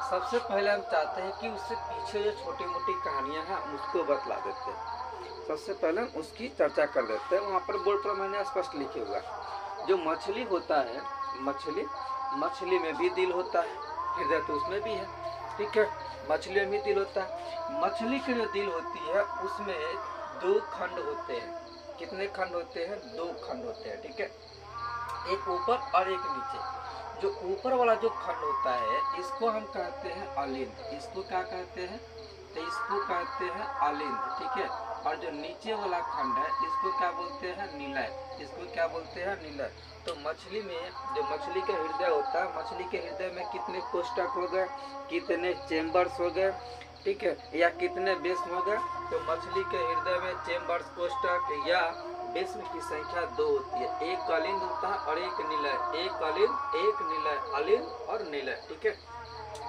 सबसे पहले हम चाहते हैं कि उससे पीछे जो छोटी मोटी कहानियाँ हैं उसको बतला देते हैं। सबसे पहले हम उसकी चर्चा कर देते हैं। वहाँ पर बोर्ड पर मैंने स्पष्ट लिखे हुआ है, जो मछली होता है, मछली में भी दिल होता है, हृदय तो उसमें भी है, ठीक है। मछली में भी दिल होता है। मछली की जो दिल होती है उसमें 2 खंड होते हैं। कितने खंड होते हैं? 2 खंड होते हैं, ठीक है। एक ऊपर और एक नीचे। जो ऊपर वाला जो खंड होता है इसको हम कहते हैं अलिंद। इसको क्या कहते हैं? तो इसको कहते हैं अलिंद, ठीक है। और जो नीचे वाला खंड है इसको क्या बोलते हैं? निलय। इसको क्या बोलते हैं? निलय। तो मछली में जो मछली का हृदय होता है, मछली के हृदय में कितने कोष्ठक हो गए, कितने चेम्बर्स हो गए, ठीक है, या कितने बेस्म हो गए? तो मछली के हृदय में चेम्बर्स, कोष्ठक या बेस्म की संख्या 2 होती है। एक अलिंद होता है और एक निलय। एक अलिंद, एक निलय, अलिंद और निलय, ठीक है।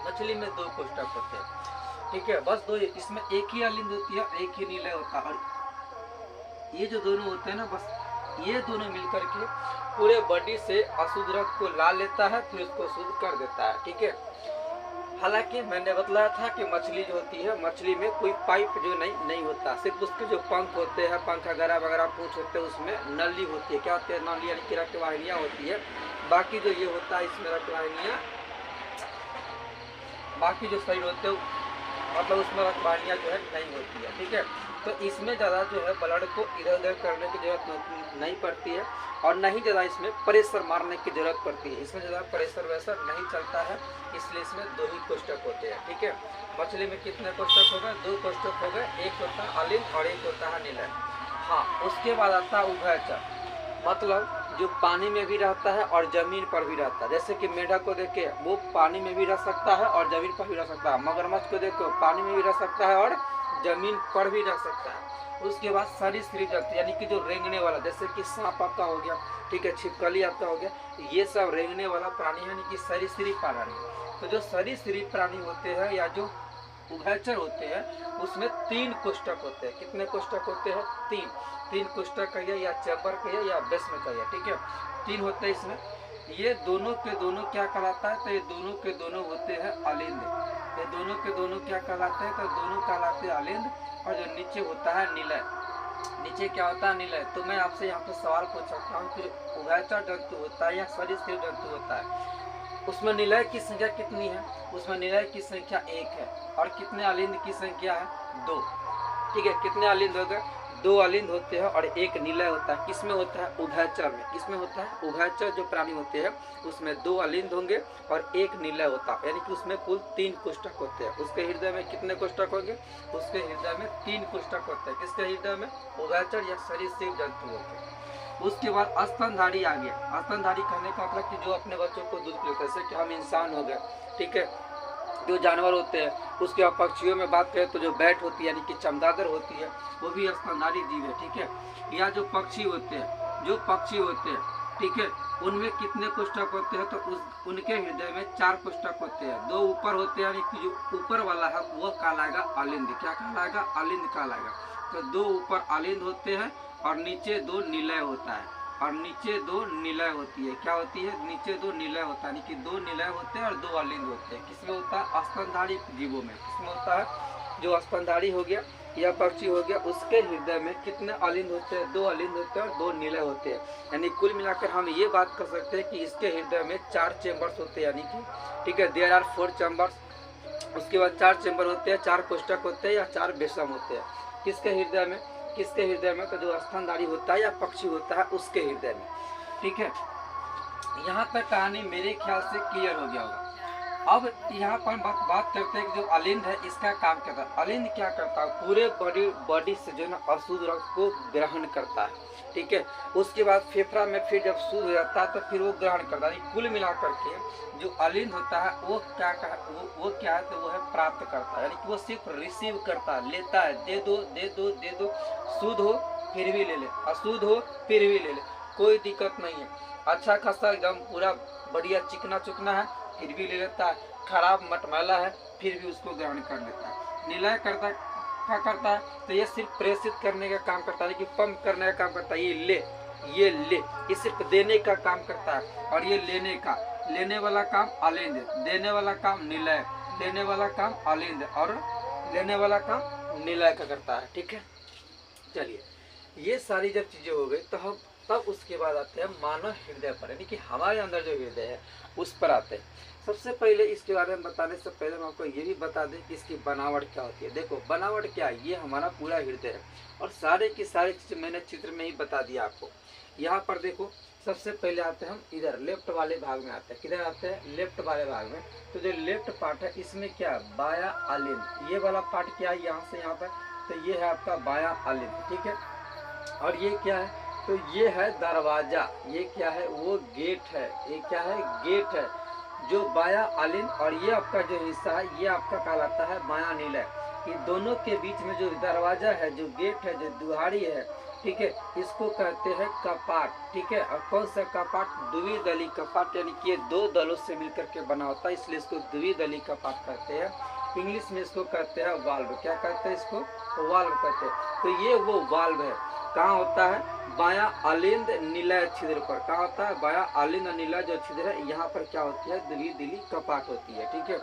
मछली में 2 कोष्ठक होते हैं, ठीक है, बस 2। इसमें एक ही अलिंद होती है, एक ही निलय होता है। और ये जो दोनों होते हैं ना, बस ये दोनों मिलकर के पूरे बॉडी से अशुद्ध रक्त को ला लेता है, फिर उसको शुद्ध कर देता है, ठीक है। हालांकि मैंने बतलाया था कि मछली जो होती है, मछली में कोई पाइप जो नहीं होता, सिर्फ उसके जो पंख होते हैं, पंख वगैरह पूंछ होते हैं, उसमें नली होती है। क्या होती है? नली, यानी कि रक्तवाहिनियाँ होती है। बाकी जो ये होता है इसमें रक्तवाहिनियाँ, बाकी जो शरीर होते हैं मतलब उसमें रक्तवाहिनियाँ जो है नहीं होती है, ठीक है। तो इसमें ज़्यादा जो है ब्लड को इधर उधर करने की जरूरत नहीं पड़ती है, और नहीं ज़्यादा इसमें प्रेशर मारने की जरूरत पड़ती है। इसमें ज़्यादा प्रेशर वैसर नहीं चलता है, इसलिए इसमें 2 ही कोष्ठक होते हैं, ठीक है। मछली में कितने कोष्ठक हो गए? 2 कोष्ठक हो गए। एक होता है अलिंद और एक होता है निलय। हाँ, उसके बाद आता है उभयचर, मतलब जो पानी में भी रहता है और जमीन पर भी रहता है। जैसे कि मेढक को देख के, वो पानी में भी रह सकता है और जमीन पर भी रह सकता है। मगरमच्छ को देखो, पानी में भी रह सकता है और जमीन पर भी रह सकता है। उसके बाद सरीसृप जंतु, यानी कि जो रेंगने वाला, जैसे कि सांप आपका हो गया, ठीक है, छिपकली आपका हो गया, ये सब रेंगने वाला प्राणी है, यानी कि सरीसृप प्राणी। तो जो सरीसृप प्राणी होते हैं या जो उभयचर होते हैं उसमें 3 कोष्ठक होते हैं। कितने कोष्ठक होते हैं? 3 कोष्ठक कहिए या चैम्बर कहिए या बेस्म कहिए, ठीक है, 3 होते हैं इसमें। ये दोनों के दोनों क्या कहलाता है? तो ये दोनों के दोनों होते हैं अलिंद। ये दोनों के दोनों क्या कहलाते हैं? तो दोनों कहलाते हैं अलिंद। और जो नीचे होता है निलय। नीचे क्या होता है? निलय। तो मैं आपसे यहाँ पे सवाल पूछ सकता हूँ कि उभयचर जंतु होता है या सरीसृप जंतु होता है, उसमें निलय की संख्या कितनी है? उसमें निलय की संख्या 1 है। और कितने अलिंद की संख्या है? 2, ठीक है। कितने अलिंद हो गए? 2 अलिंद होते हैं और 1 निलय होता है। किसमें होता है? उभयचर में। किसमें होता है? उभयचर जो प्राणी होते हैं उसमें 2 अलिंद होंगे और 1 निलय होता है, यानी कि उसमें कुल 3 कोष्ठक होते हैं। उसके हृदय में कितने कोष्ठक होंगे? उसके हृदय में 3 कोष्ठक होते हैं। किसके हृदय में? उभयचर या सरीसृप जंतुओं के। उसके बाद स्तनधारी आ गया। स्तनधारी कहने का मतलब कि जो अपने बच्चों को दूध पिलाते हैं, जैसे कि हम इंसान हो गए, ठीक है, जो जानवर होते हैं। उसके बाद पक्षियों में बात करें तो जो बैट होती है, यानी कि चमगादड़ होती है, वो भी स्तनधारी जीव है, ठीक है। या जो पक्षी होते हैं, ठीक है, उनमें कितने कोष्ठक होते हैं? तो उनके हृदय में 4 कोष्ठक होते हैं। 2 ऊपर होते हैं, यानी कि जो ऊपर वाला है वो कहलाएगा अलिंद। क्या कहलाएगा? अलिंद कहलाएगा। तो 2 ऊपर अलिंद होते हैं और नीचे 2 निलय होता है, और नीचे 2 निलय होती है। क्या होती है? नीचे 2 निलय होता है, यानी कि 2 निलय होते हैं और 2 अलिंद होते हैं। किसमें होता है? स्तनधारी जीवों में। किसमें होता है? जो स्तनधारी हो गया या पक्षी हो गया, उसके हृदय में कितने अलिंद होते हैं? 2 अलिंद होते हैं और 2 निलय होते हैं। यानी कुल मिलाकर हम ये बात कर सकते हैं कि इसके हृदय में 4 चेम्बर्स होते हैं, यानी कि, ठीक है, देयर आर 4 चैम्बर्स। उसके बाद 4 चैम्बर होते हैं, 4 कोष्ठक होते हैं या 4 बेसम होते हैं। किसके हृदय में? किसके हृदय में? तो जो स्तनधारी होता है या पक्षी होता है उसके हृदय में, ठीक है। यहाँ तक कहानी मेरे ख्याल से क्लियर हो गया होगा। अब यहाँ पर बात करते हैं कि जो अलिंद है इसका काम करता है। अलिंद क्या करता है? पूरे बॉडी से जो है ना अशुद्ध रक्त को ग्रहण करता है, ठीक है। उसके बाद फेफड़ा में फिर जब शुद्ध हो जाता है तो फिर वो ग्रहण करता है। कुल मिलाकर के जो अलिंद होता है वो क्या है? तो वो है प्राप्त करता है, यानी कि वो सिर्फ रिसीव करता है, लेता है। दे दो दे दो दे दो, शुद्ध हो फिर भी ले ले, अशुद्ध हो फिर भी ले ले, कोई दिक्कत नहीं है। अच्छा खासा एकदम पूरा बढ़िया चिकना चुकना है फिर भी ले लेता है, खराब मटमैला है फिर भी उसको ग्रहण कर लेता है। निलय करता है तो ये सिर्फ प्रेषित करने का काम करता है, कि पंप करने का काम करता है। ये ले, ये सिर्फ देने का काम करता है। और ये लेने वाला काम अलिंद, देने वाला काम निलय, देने वाला काम अलिंद और लेने वाला काम निलय का करता है। ठीक है, चलिए ये सारी जब चीजें हो गई तो हम तब उसके बाद आते हैं मानव हृदय पर, यानी कि हमारे अंदर जो हृदय है उस पर आते हैं। सबसे पहले इसके बारे में बताने से पहले हम आपको ये भी बता दें कि इसकी बनावट क्या होती है। देखो बनावट क्या है, ये हमारा पूरा हृदय है और सारे की सारी चीज़ें मैंने चित्र में ही बता दिया आपको। यहाँ पर देखो सबसे पहले आते हैं हम इधर लेफ्ट वाले भाग में आते हैं। किधर आते हैं? लेफ्ट वाले भाग में। तो जो लेफ्ट पार्ट है इसमें क्या है? बाया आलिंद। ये वाला पार्ट क्या है? यहाँ से यहाँ तक, तो ये है आपका बाया आलिंद। ठीक है, और ये क्या है? तो ये है दरवाजा। ये क्या है? वो गेट है। ये क्या है? गेट है जो बाया आलिंद, और ये आपका जो हिस्सा है ये आपका कहलाता है बाया निलय। ये दोनों के बीच में जो दरवाजा है, जो गेट है, जो दुहारी है, ठीक है, इसको कहते हैं कपाट। ठीक है, और कौन सा कपाट? द्विदली कपाट, यानी कि ये दो दलों से मिलकर के बना होता है, इसलिए इसको द्विदली कपाट कहते हैं। इंग्लिश में इसको कहते हैं वाल्व। क्या कहते हैं इसको? वाल्व कहते हैं। तो ये वो वाल्व है, कहाँ होता है? बाया आलिंद निलय छिद्र पर। कहाँ होता है? बाया आलिंद निलय जो छिद्र है यहाँ पर क्या होती है? द्विदली कपाट होती है। ठीक है,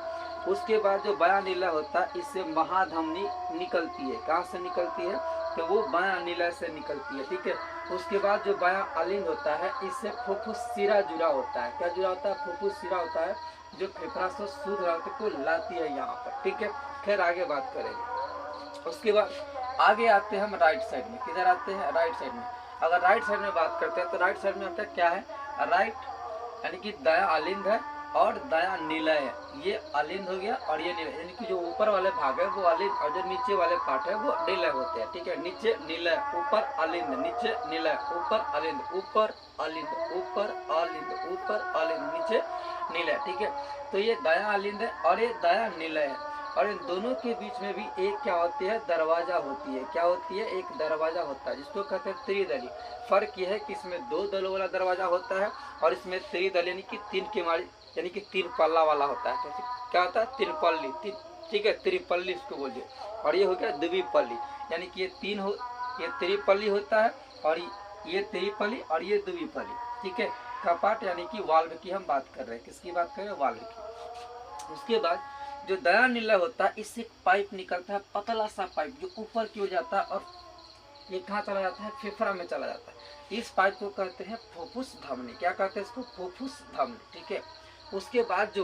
उसके बाद जो बाया निलय होता है इससे महाधमनी निकलती है। कहाँ से निकलती है? तो वो बाया निलय से निकलती है। ठीक है, उसके बाद जो बाया आलिंद होता है इससे फुफ्फुस सिरा जुड़ा होता है। क्या जुड़ा होता है? फुफ्फुस सिरा होता है जो फेफड़ा से शुद्ध रक्त को लाती है यहाँ पर। ठीक है, खैर आगे बात करेंगे। उसके बाद आगे आते हैं हम राइट साइड में। किधर आते हैं? राइट साइड में। अगर राइट साइड में बात करते हैं तो राइट साइड में आपका क्या है? राइट यानी कि दाया आलिंद है और दाया निलय है। ये आलिंद हो गया और ये निलय, यानी कि जो ऊपर वाले भाग है वो आलिंद और जो नीचे वाले पार्ट है वो निलय होते हैं। ठीक है, नीचे निलय, ऊपर आलिंद, नीचे निलय, ऊपर आलिंद, ऊपर आलिंद, ऊपर आलिंद, ऊपर आलिंद, नीचे निलय। ठीक है, तो ये दाया आलिंद है और ये दाया निलय है, और इन दोनों के बीच में भी एक क्या होती है? दरवाजा होती है। क्या होती है? एक दरवाजा होता है जिसको कहते हैं त्रिदली। फर्क यह है कि इसमें दो दलों वाला दरवाजा होता है और इसमें त्रिदल यानी कि तीन किमारी यानी कि तीन पल्ला वाला होता है। क्या होता है? तीन पल्ली। ठीक है, त्रिपल्ली इसको बोलिए। और ये हो गया द्विपल्ली, यानी कि ये तीन हो, ये त्रिपल्ली होता है और ये त्रिपल्ली और ये द्विपल्ली। ठीक है, कपाट यानी कि वाल्व की हम बात कर रहे हैं। किसकी बात कर रहे हैं? वाल्व की। उसके बाद जो दया निलय होता है इससे एक पाइप निकलता है, पतला सा पाइप जो ऊपर की ओर जाता है और ये कहाँ चला जाता है? फेफड़ा में चला जाता है। इस पाइप को कहते हैं फुफ्फुस धमनी। क्या कहते हैं इसको? फुफ्फुस धमनी। ठीक है, उसके बाद जो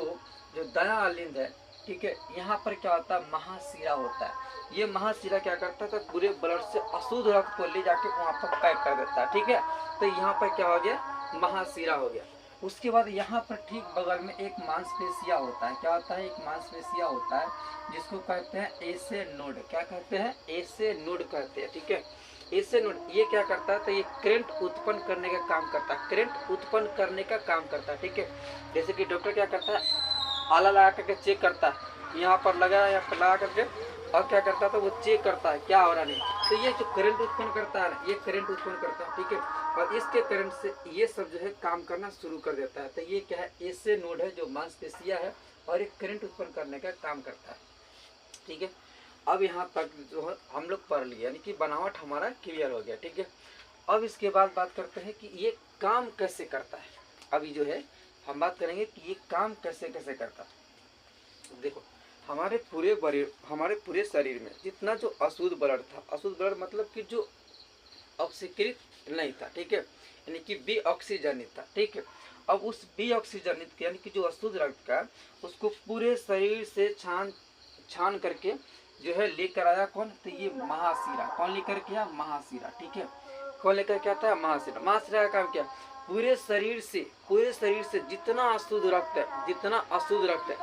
दया आलिंद है, ठीक है, यहाँ पर क्या होता है? महाशिरा होता है। ये महाशिरा क्या करता है? तो पूरे ब्लड से अशुद्ध रक्त को ले जाके वहाँ पर पैक कर देता है। ठीक है, तो यहाँ पर क्या हो गया? महाशिरा हो गया। उसके बाद यहाँ पर ठीक बगल में एक मांसपेशिया होता है। क्या होता है? एक मांसपेशिया होता है जिसको कहते हैं एसे नोड। क्या कहते हैं? एसे नोड कहते हैं। ठीक है, एसे नोड ये क्या करता है? तो ये करंट उत्पन्न करने का काम करता है। करंट उत्पन्न करने का काम करता है। ठीक है, जैसे कि डॉक्टर क्या करता है? आला लगा करके चेक करता है, यहाँ पर लगा, यहाँ पर लगा करके, और क्या करता है? तो वो चेक करता है क्या हो रहा नहीं। तो ये जो करंट उत्पन्न करता है ना, ये करंट उत्पन्न करता है। ठीक है, और इसके करंट से ये सब जो है काम करना शुरू कर देता है। तो ये क्या है? एसे नोड है जो मांसपेशिया है और एक करंट उत्पन्न करने का काम करता है। ठीक है, अब यहाँ तक जो है हम लोग पढ़ लिए, यानी कि बनावट हमारा क्लियर हो गया। ठीक है, अब इसके बाद बात करते हैं कि ये काम कैसे करता है। अभी जो है हम बात करेंगे कि ये काम कैसे कैसे करता है। देखो हमारे पूरे शरीर में जितना जो अशुद्ध ब्लड था, अशुद्ध ब्लड मतलब कि जो ऑक्सीकृत नहीं था, ठीक है, यानी कि विऑक्सीजनित था। ठीक है, अब उस विऑक्सीजनित यानी कि जो अशुद्ध रक्त का उसको पूरे शरीर से छान करके जो है लेकर आया कौन? तो ये महाशिरा। कौन लेकर के आया? महाशिरा। ठीक है, कौन लेकर के आता है? महाशिरा। महाशिरा का काम क्या? पूरे शरीर से जितना अशुद्ध रक्त है,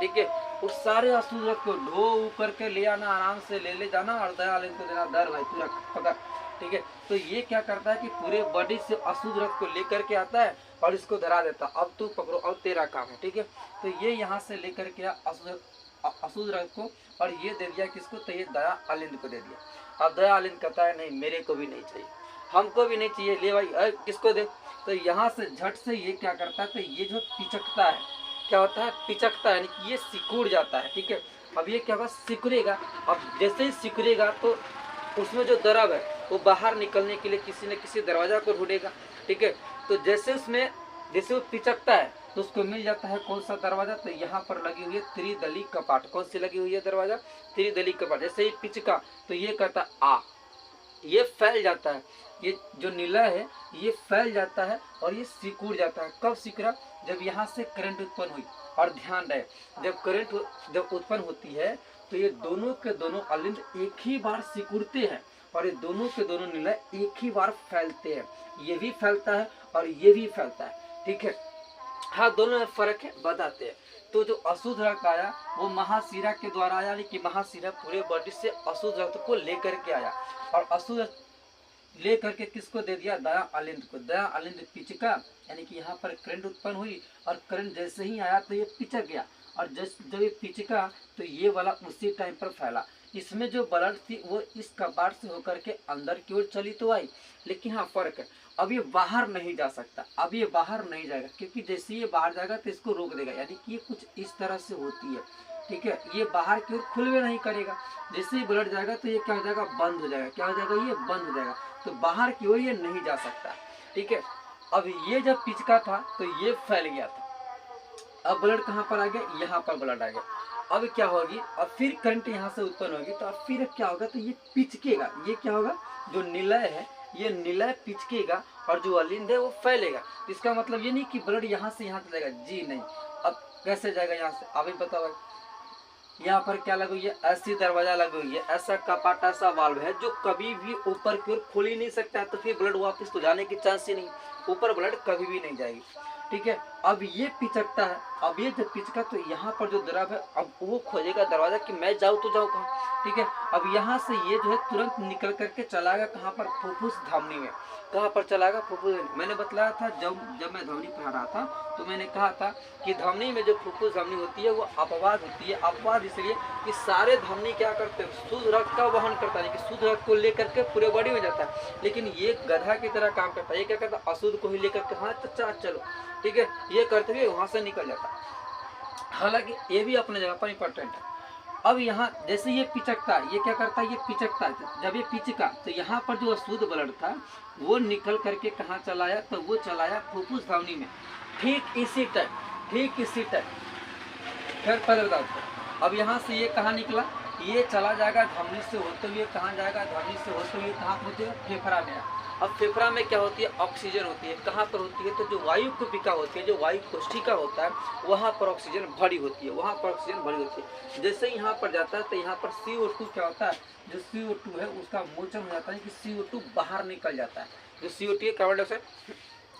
ठीक है, उस सारे अशुद्ध रक्त को ढो करके ले आना, आराम से ले जाना और दया आलिंद को देना। दर भाई तू रख पकड़। ठीक है, तो ये क्या करता है कि पूरे बॉडी से अशुद्ध रक्त को लेकर के आता है और इसको धरा देता है। अब तू पकड़ो, अब तेरा काम है। ठीक है, तो ये यहाँ से लेकर के अशुद्ध रक्त को और ये दे दिया किसको? तो ये दया आलिंद को दे दिया। अब दया आलिंद कहता है नहीं, मेरे को भी नहीं चाहिए, हमको भी नहीं चाहिए, ले भाई किसको दे। तो यहाँ से झट से ये क्या करता है? तो ये जो पिचकता है, क्या होता है? पिचकता है, यानी कि ये सिकुड़ जाता है। ठीक है, अब ये क्या होगा? सिकुड़ेगा। अब जैसे ही सिकुड़ेगा तो उसमें जो द्रव है वो बाहर निकलने के लिए किसी न किसी दरवाजा को ढूंढेगा। ठीक है, तो जैसे वो पिचकता है तो उसको मिल जाता है कौन सा दरवाजा, तो यहाँ पर लगी हुई है त्रिदली कपाट। कौन सी लगी हुई है दरवाजा, त्रिदली कपाट। जैसे ही पिचका तो ये कहता आ, ये फैल जाता है, ये जो नीला है ये फैल जाता है और ये सिकुड़ जाता है। कब सिकुड़ा, जब यहाँ से करंट उत्पन्न हुई। और ध्यान रहे, जब करंट जब उत्पन्न होती है तो ये दोनों के दोनों अलिंद एक ही बार सिकुड़ते हैं और ये दोनों के दोनों नीला एक ही बार फैलते हैं। ये भी फैलता है और ये भी फैलता है, ठीक है। हाँ, दोनों में फर्क है, बताते हैं। तो जो अशुद्ध रक्त आया वो महाशिरा के द्वारा आया, यानी कि महाशिरा पूरे बॉडी से अशुद्ध रक्त को लेकर के आया और अशुद्ध ले करके किसको दे दिया, दया अलिंद को। दया अलिंद पिचका, यानी कि यहाँ पर करंट उत्पन्न हुई और करंट जैसे ही आया तो ये पिचक गया और जब ये पिचका तो ये वाला उसी टाइम पर फैला। इसमें जो ब्लड थी वो इस कपाट से होकर के अंदर की ओर चली तो आई, लेकिन हाँ फर्क है, अब ये बाहर नहीं जा सकता। अब ये बाहर नहीं जाएगा क्योंकि जैसे ये बाहर जाएगा तो इसको रोक देगा, यानी कि ये कुछ इस तरह से होती है, ठीक है। ये बाहर की ओर खुलवे नहीं करेगा। जैसे ही ब्लड जाएगा तो ये क्या हो जाएगा, बंद हो जाएगा। क्या हो जाएगा, ये बंद हो जाएगा, तो बाहर की ओर ये नहीं जा सकता, ठीक है। अब ये जब पिचका था तो ये फैल गया था, अब ब्लड कहाँ पर आ गया, यहाँ पर ब्लड आ गया। अब क्या होगी, अब फिर करंट यहाँ से उत्पन्न होगी तो अब फिर क्या होगा, तो ये पिचकेगा। ये क्या होगा, जो निलय है ये निलय पिचकेगा और जो अलिंद है वो फैलेगा। इसका मतलब ये नहीं कि ब्लड यहाँ से यहाँ चलेगा, जी नहीं। अब कैसे जाएगा यहाँ से, अभी बताओ। यहाँ पर क्या लगी हुई है, ऐसी दरवाजा लगी हुई है, ऐसा कपाट, ऐसा वाल्व है जो कभी भी ऊपर की ओर खुल ही नहीं सकता, तो फिर ब्लड वापस तो जाने की चांस ही नहीं, ऊपर ब्लड कभी भी नहीं जाएगी, ठीक है। अब ये पिचकता है, अब ये जब पिचका तो यहाँ पर जो द्रव है अब वो खोजेगा दरवाजा कि मैं जाऊँ तो जाऊँ कहाँ, ठीक है। अब यहाँ से ये जो है तुरंत निकल करके चलाएगा कहाँ पर, फुफ्फुस धमनी में। कहाँ पर चलाएगा, फुफ्फुस। मैंने बतलाया था जब मैं धमनी पढ़ा रहा था तो मैंने कहा था कि धमनी में जो फुफ्फुस धमनी होती है वो अपवाद होती है। अपवाद इसलिए कि सारे धमनी क्या करते हैं, शुद्ध रक्त का वहन करता है, कि शुद्ध रक्त को लेकर के पूरे बॉडी में जाता है, लेकिन ये गधा की तरह काम करता है। ये क्या करता है, अशुद्ध को ही लेकर के हाँ तो चलो, ठीक है, ये करते हुए वहां से निकल जाता है। हालांकि ये भी अपने जगह पर इंपॉर्टेंट है। अब यहाँ जैसे ये पिचकता है, ये क्या करता है, ये पिचकता है। जब ये पिचका तो यहाँ पर जो अशुद्ध ब्लड था वो निकल करके कहाँ चलाया, तो वो चलाया फुफ्फुस धमनी में। ठीक इसी टाइम फिर पहले बताओ। अब यहाँ से ये कहाँ निकला, ये चला जाएगा धमनी से होते हुए, कहाँ जाएगा, धमनी से होते हुए कहाँ होते हुए, फेफड़ा में। अब फेफड़ा में क्या होती है, ऑक्सीजन होती है। कहाँ पर होती है, तो जो वायु कुपिका होती है, जो वायु कोष्ठिका होता है, वहाँ पर ऑक्सीजन भरी होती है, वहाँ पर ऑक्सीजन भरी होती है। जैसे ही यहाँ पर जाता है तो यहाँ पर CO2 क्या होता है, जो CO2 है उसका मोचन हो जाता है कि CO2 बाहर निकल जाता है। जो CO2 है कार्बन डाइऑक्साइड,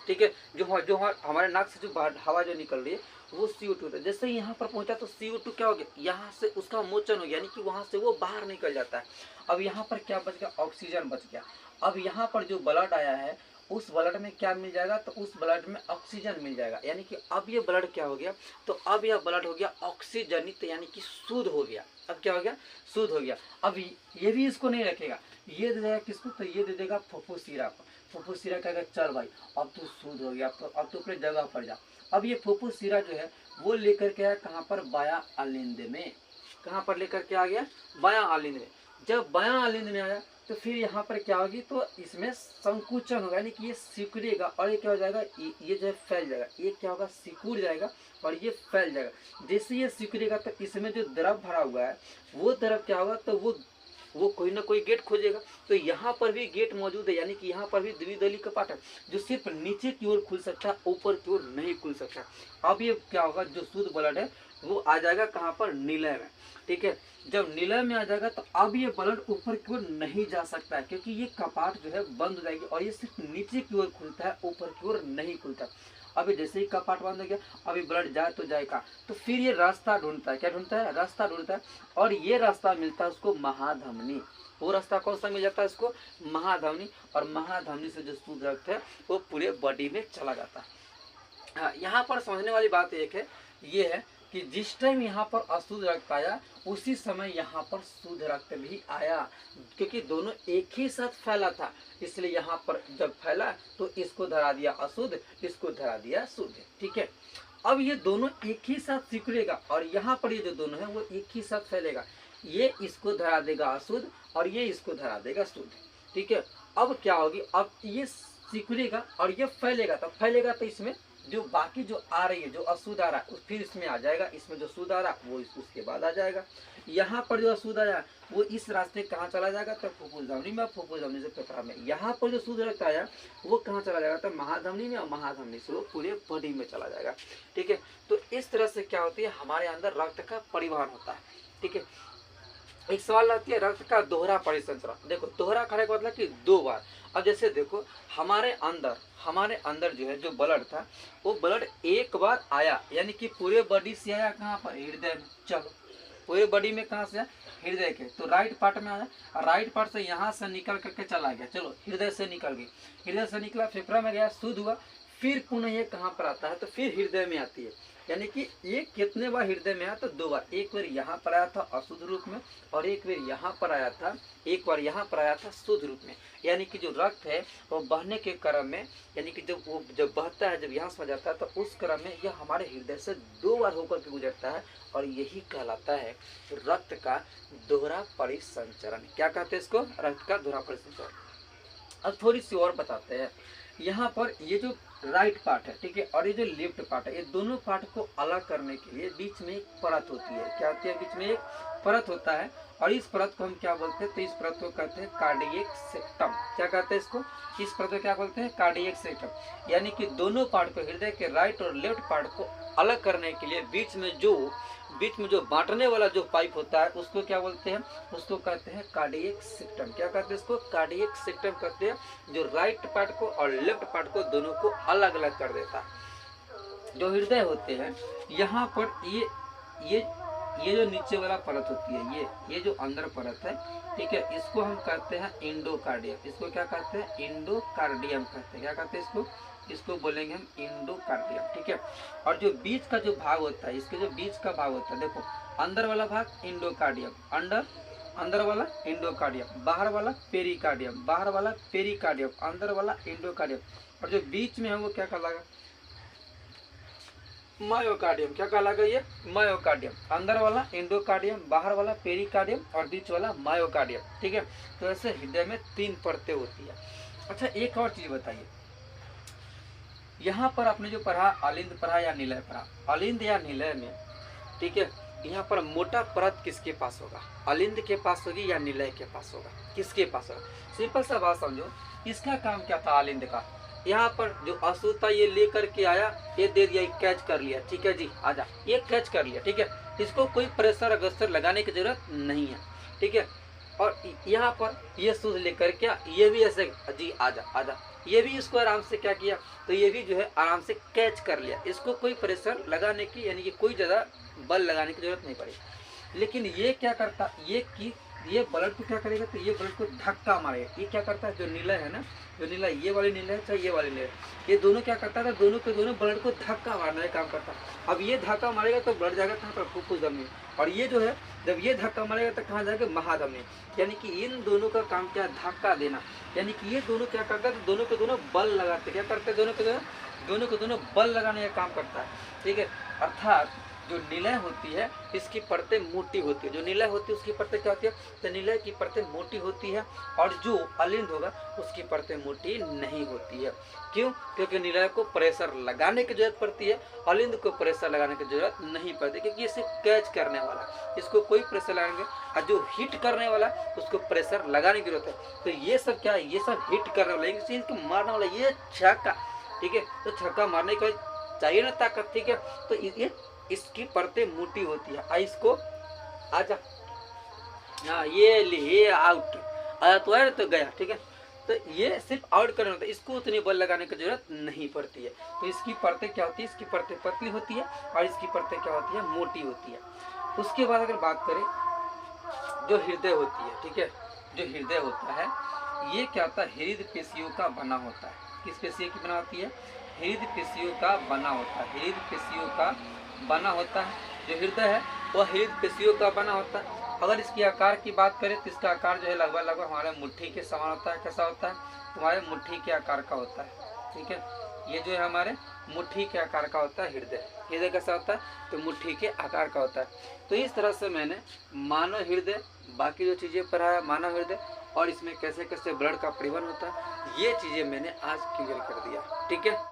ठीक है, जो हमारे नाक से जो हवा जो निकल रही है वो CO2 होता है। जैसे ही यहाँ पर पहुँचा तो CO2 क्या हो गया, यहाँ से उसका मोचन हो गया, यानी कि वहाँ से वो बाहर निकल जाता है। अब यहाँ पर क्या बच गया, ऑक्सीजन बच गया। अब यहाँ पर जो ब्लड आया है उस ब्लड में क्या मिल जाएगा, तो उस ब्लड में ऑक्सीजन मिल जाएगा, यानी कि अब ये ब्लड क्या हो गया, तो अब यह ब्लड हो गया ऑक्सीजनित, यानी कि शुद्ध हो गया। अब क्या हो गया, शुद्ध हो गया। अब ये भी इसको नहीं रखेगा, ये दे देगा किसको, तो ये दे देगा फुफ्फुसिरा को। फुफ्फुसिरा कहेगा चल भाई अब तू शुद्ध हो गया, अब तू अपने जगह पर जा। अब ये फुफ्फुसिरा जो है वो लेकर के आया कहाँ पर, बाया आलिंद में। कहाँ पर लेकर के आ गया, बाया आलिंद में। जब बाया आलिंद में आया तो फिर यहाँ पर क्या होगी, तो इसमें संकुचन होगा, यानी कि ये सिकुड़ेगा और ये क्या हो जाएगा, ये जो है फैल जाएगा। ये क्या होगा, सिकुड़ जाएगा और ये फैल जाएगा। जैसे ये सिकुड़ेगा तो इसमें जो द्रव भरा हुआ है वो द्रव क्या होगा, तो वो कोई ना कोई गेट खोजेगा। तो यहाँ पर भी गेट मौजूद है, यानी कि यहाँ पर भी द्विदली कपाट है जो सिर्फ नीचे की ओर खुल सकता है, ऊपर की ओर नहीं खुल सकता। अब ये क्या होगा, जो शुद्ध ब्लड है वो आ जाएगा कहाँ पर, निलय में, ठीक है। जब निलय में आ जाएगा तो अब ये ब्लड ऊपर की ओर नहीं जा सकता है, क्योंकि ये कपाट जो है बंद हो जाएगी और ये सिर्फ नीचे की ओर खुलता है, ऊपर की ओर नहीं खुलता। अभी जैसे ही कपाट बंद हो गया, अभी ब्लड जाए तो जाएगा, तो फिर ये रास्ता ढूंढता है। क्या ढूंढता है, रास्ता ढूंढता है, और ये रास्ता मिलता है उसको महाधमनी। वो रास्ता कौन सा मिल जाता है इसको, महाधमनी। और महाधमनी से जो शुद्ध रक्त है वो पूरे बॉडी में चला जाता है। हाँ, यहाँ पर समझने वाली बात एक है, ये है कि जिस टाइम यहाँ पर अशुद्ध रक्त आया उसी समय यहाँ पर शुद्ध रक्त भी आया, क्योंकि दोनों एक ही साथ फैला था, इसलिए यहाँ पर जब फैला तो इसको धरा दिया अशुद्ध, इसको धरा दिया शुद्ध, ठीक है। अब ये दोनों एक ही साथ सिकुड़ेगा और यहाँ पर ये जो दोनों है वो एक ही साथ फैलेगा। ये इसको धरा देगा अशुद्ध और ये इसको धरा देगा शुद्ध, ठीक है। अब क्या होगी, अब ये सिकुड़ेगा और ये फैलेगा, तो इसमें जो बाकी जो आ रही है, जो अशुद्ध आ रहा है फिर इसमें आ जाएगा, इसमें जो शुद्ध आ रहा है वो उसके बाद आ जाएगा। यहाँ पर जो अशुद्ध आया वो इस रास्ते कहाँ चला जाएगा, तो फुफ्फुस धमनी में, फुफ्फुस धमनी से फेफड़ा में। यहाँ पर जो शुद्ध रक्त आया वो कहाँ चला जाएगा, तो महाधमनी में, और महाधमनी से वो पूरे बॉडी में चला जाएगा। ठीक है, तो इस तरह से क्या होती है, हमारे अंदर रक्त का परिवहन होता है। ठीक है, एक सवाल आती है रक्त का दोहरा परिसंचरण। देखो दोहरा करने का मतलब कि 2 बार। अब जैसे देखो हमारे अंदर जो है जो ब्लड था वो ब्लड एक बार आया, यानी कि पूरे बॉडी से आया, कहाँ पर, हृदय में। चलो पूरे बॉडी में कहाँ से आया, हृदय के, तो राइट पार्ट में आया, राइट पार्ट से यहाँ से निकल करके चला गया, चलो हृदय से निकल गई, हृदय से निकला फेफड़ा में गया, शुद्ध हुआ, फिर पुनः ये कहाँ पर आता है, तो फिर हृदय में आती है। यानी कि ये कितने बार हृदय में आया, तो 2 बार। एक बार यहाँ पर आया था अशुद्ध रूप में, और एक बार यहाँ पर आया था, एक बार यहाँ पर आया था शुद्ध रूप में। यानी कि जो रक्त है वो बहने के क्रम में, यानी कि जब बहता है, जब यहाँ से जाता है, तो उस क्रम में यह हमारे हृदय से 2 बार होकर के गुजरता है, और यही कहलाता है रक्त का दोहरा परिसंचरण। क्या कहते हैं इसको, रक्त का दोहरा परिसंचरण। अब थोड़ी सी और बताते हैं। यहाँ पर ये जो राइट पार्ट है, ठीक है, और ये जो लेफ्ट पार्ट है, ये दोनों पार्ट को अलग करने के लिए बीच में एक परत होती है। क्या होती है, बीच में एक परत होता है, और इस परत को हम क्या बोलते हैं, तो इस परत को कहते हैं कार्डियक सेप्टम। क्या कहते हैं इसको, इस परत को क्या बोलते हैं, कार्डियक सेप्टम। यानी कि दोनों पार्ट को, हृदय के राइट और लेफ्ट पार्ट को अलग करने के लिए बीच में जो बांटने वाला जो पाइप होता है उसको क्या बोलते हैं, उसको कहते हैं कार्डियक सेप्टम। क्या कहते हैं इसको, कार्डियक सेप्टम कहते हैं, जो राइट पार्ट को और लेफ्ट पार्ट को दोनों को अलग अलग कर देता है। जो हृदय होते हैं यहाँ पर ये जो नीचे वाला परत होती है, ये जो अंदर परत है, ठीक है, इसको हम कहते हैं एंडोकार्डियम। इसको क्या कहते हैं, एंडोकार्डियम कहते हैं। क्या कहते हैं इसको बोलेंगे हम एंडोकार्डियम। ठीक है, और जो बीच का जो भाग होता है, इसके जो बीच का भाग होता है, देखो अंदर वाला भाग एंडोकार्डियम, अंदर वाला एंडोकार्डियम, बाहर वाला पेरिकार्डियम, बाहर वाला पेरिकार्डियम, अंदर वाला एंडोकार्डियम, और जो बीच में है वो क्या कहलाएगा, मायोकार्डियम। क्या कहलाएगा, ये मायोकार्डियम। अंदर वाला एंडोकार्डियम, बाहर वाला पेरिकार्डियम, और बीच वाला मायोकार्डियम। ठीक है, तो ऐसे हृदय में 3 परतें होती है। अच्छा एक और चीज बताइए, यहाँ पर आपने जो पढ़ा अलिंद पढ़ा या निलय पढ़ा, अलिंद या निलय में, ठीक है, यहाँ पर मोटा परत किसके पास होगा, अलिंद के पास होगी या निलय के पास होगा, किसके पास होगा। सिंपल सा बात समझो, इसका काम क्या था अलिंद का, यहाँ पर जो अशुद्ध था ये लेकर के आया, ये दे दिया, कैच कर लिया, ठीक है जी, आजा, ये कैच कर लिया, ठीक है, इसको कोई प्रेशर अगस्तर लगाने की जरूरत नहीं है। ठीक है, और यहाँ पर ये शुद्ध लेकर क्या, ये भी ऐसे जी आजा आजा, ये भी इसको आराम से क्या किया, तो ये भी जो है आराम से कैच कर लिया, इसको कोई प्रेशर लगाने की, यानी कि कोई ज़्यादा बल लगाने की जरूरत नहीं पड़ी। लेकिन ये क्या करता, ये ब्लड को क्या करेगा, तो ये ब्लड को धक्का मारेगा। ये क्या करता है, जो निलय है ना, जो निलय, ये वाली निलय है चाहे ये वाली निलय, ये दोनों क्या करता है, दोनों के दोनों ब्लड को धक्का मारने का काम करता है। अब ये धक्का मारेगा तो ब्लड जाएगा कहाँ पर, फुफ्फुस धमनी, और ये जो है जब ये धक्का मारेगा तो कहाँ जाएगा, महाधमनी। यानी कि इन दोनों का काम क्या है, धक्का देना। यानी कि ये दोनों क्या करता है, तो दोनों के दोनों बल लगाते, क्या करते हैं, दोनों के दोनों बल लगाने का काम करता है। ठीक है, अर्थात जो निलय होती है इसकी परतें मोटी होती है, जो निलय होती है उसकी परतें क्या होती है, तो निलय की परतें मोटी होती है, और जो अलिंद होगा उसकी परतें मोटी नहीं होती है। क्यों, क्योंकि निलय को प्रेशर लगाने की जरूरत पड़ती है, अलिंद को प्रेशर लगाने की जरूरत नहीं पड़ती, क्योंकि इसे कैच करने वाला, इसको कोई प्रेशर लगाएंगे, और जो हिट करने वाला उसको प्रेशर लगाने की जरूरत है। तो ये सब क्या है, ये सब हिट करने वाला, इनको मारने वाला, ये छक्का। ठीक है, तो छक्का मारने का चाहिए ना ताकत। ठीक है, तो ये इसकी परतें मोटी होती है। इसको आजा, हाँ ये आउट आया तो है तो गया। ठीक है, तो ये सिर्फ आउट करना होता है, इसको उतनी बल लगाने की जरूरत नहीं पड़ती है। तो इसकी परतें क्या होती है, इसकी परतें पतली होती है, और इसकी परतें क्या होती है, मोटी होती है। उसके बाद अगर बात करें जो हृदय होती है, ठीक है, जो हृदय होता है ये क्या होता है, हृदय पेशियों का बना होता है। किस पेशियों की बना होती है, हृदय पेशियों का बना होता है, हृदय पेशियों का बना होता है। जो हृदय है वह हृदय पेशियों का बना होता है। अगर इसके आकार की बात करें तो इसका आकार जो है लगभग हमारे मुट्ठी के समान होता है। कैसा होता है, तुम्हारे मुट्ठी के आकार का होता है। ठीक है, ये जो है हमारे मुट्ठी के आकार का होता है हृदय। हृदय कैसा होता है, तो मुट्ठी के आकार का होता है। तो इस तरह से मैंने मानव हृदय, बाकी जो चीज़ें पढ़ाया मानव हृदय, और इसमें कैसे कैसे ब्लड का परिवहन होता है, ये चीज़ें मैंने आज क्लियर कर दिया। ठीक है।